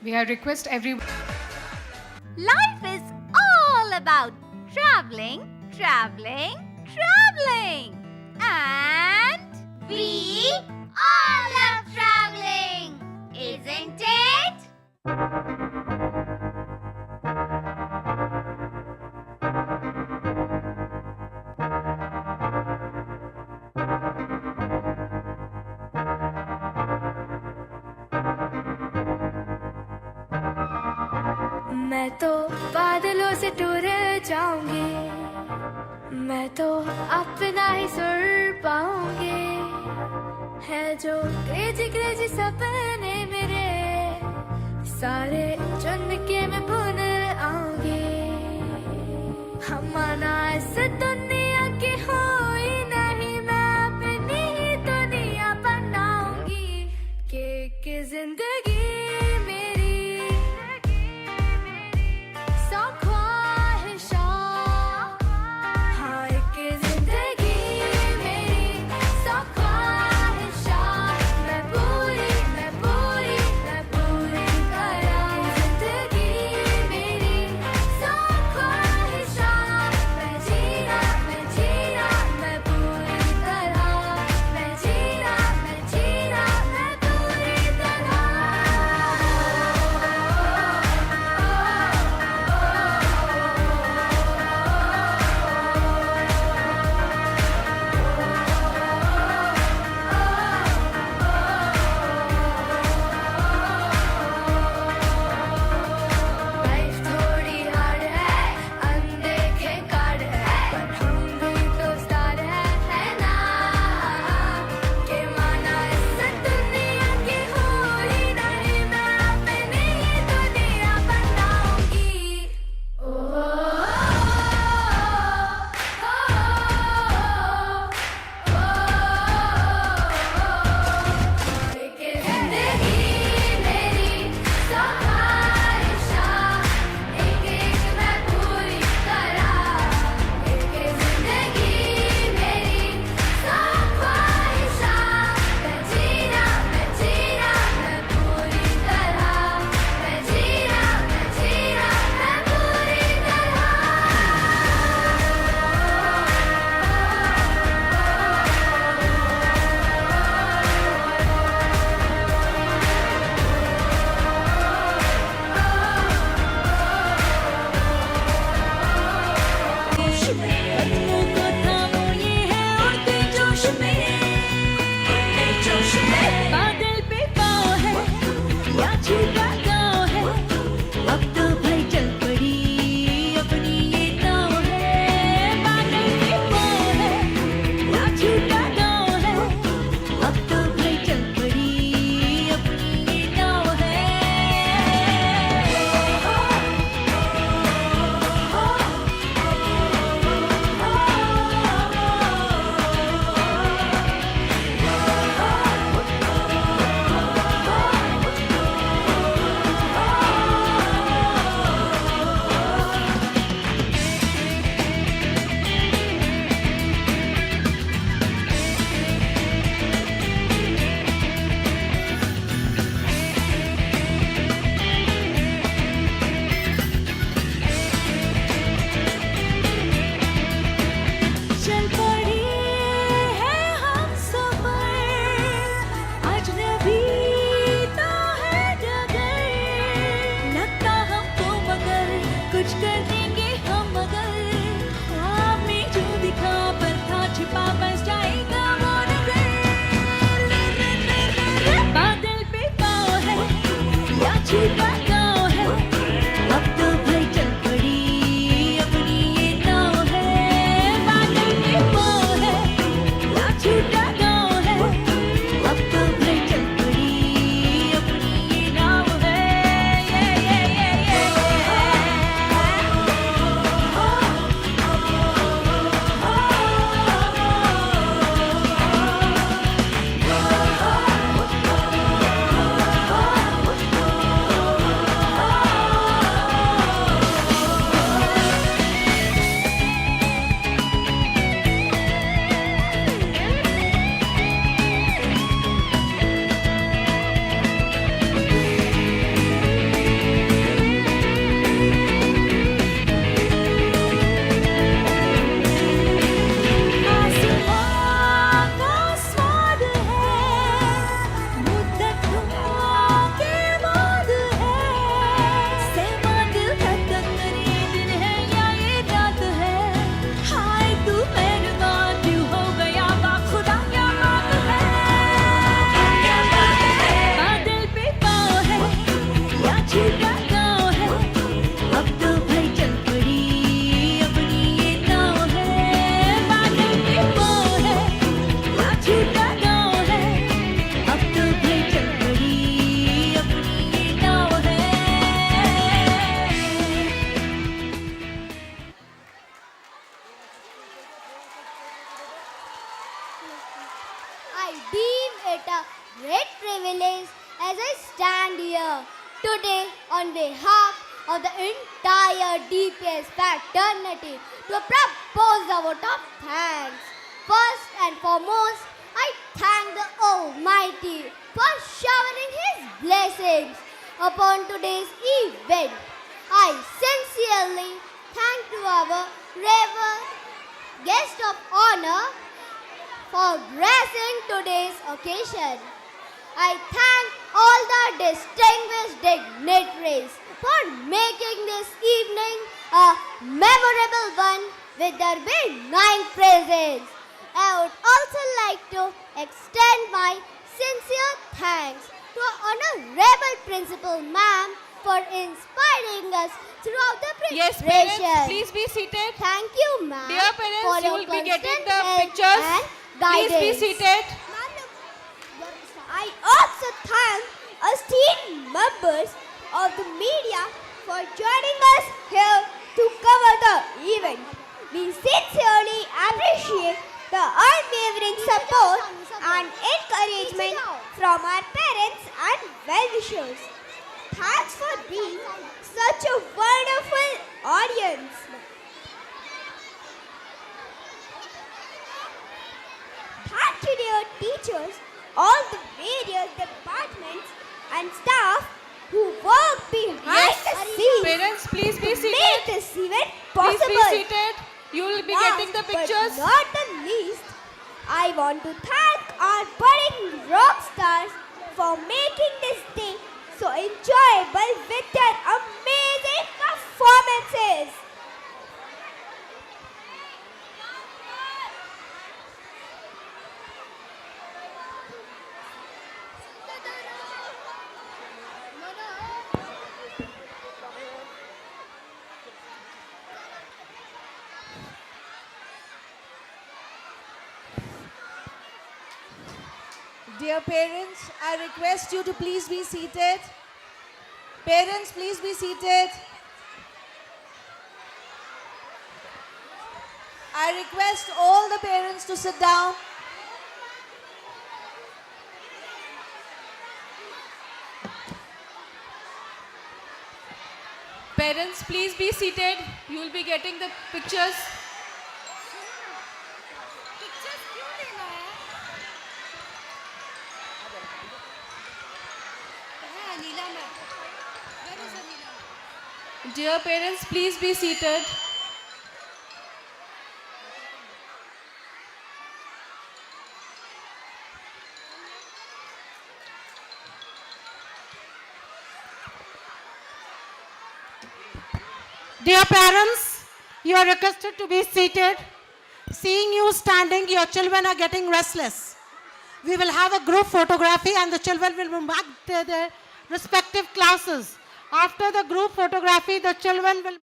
We have request every. Life is all about traveling, traveling, traveling. And we all love traveling, isn't it? मैं तो बादलों से tour जाऊंगी, मैं तो अपना ही सुर पाऊंगी। है जो क्रेजी क्रेजी सपने मेरे, सारे चुन के मैं भूल आऊंगी। हमारा इस दुनिया की होई नहीं, मैं अपनी ही दुनिया बनाऊंगी। कि जिंदगी it a great privilege as I stand here today on behalf of the entire DPS fraternity to propose a vote of thanks. First and foremost, I thank the Almighty for showering His blessings upon today's event. I sincerely thank to our reverend guest of honor for gracing today's occasion. I thank all the distinguished dignitaries for making this evening a memorable one with their benign presence. I would also like to extend my sincere thanks to our Honorable Principal Ma'am for inspiring us throughout the Yes, preparation. parents, please be seated. Thank you, ma'am. Dear parents, for you your will be getting constant the help pictures. and Please be guidance. seated. I also thank esteemed members of the media for joining us here to cover the event. We sincerely appreciate the unwavering support and encouragement from our parents and well-wishers. Thanks for being such a wonderful audience. Thank you, dear teachers, all the various departments and staff who work behind Yes, the scenes parents, please be to seated. make this event Please possible. be seated. You will be getting the Last pictures. But not the least, I want to thank our budding rock stars for making this day so enjoyable with their amazing performances. Dear parents, I request you to please be seated. Parents, please be seated. I request all the parents to sit down. Parents, please be seated. You will be getting the pictures. Dear parents, please be seated. Dear parents, you are requested to be seated. Seeing you standing, your children are getting restless. We will have a group photography and the children will be back to their respective classes. After the group photography, the children will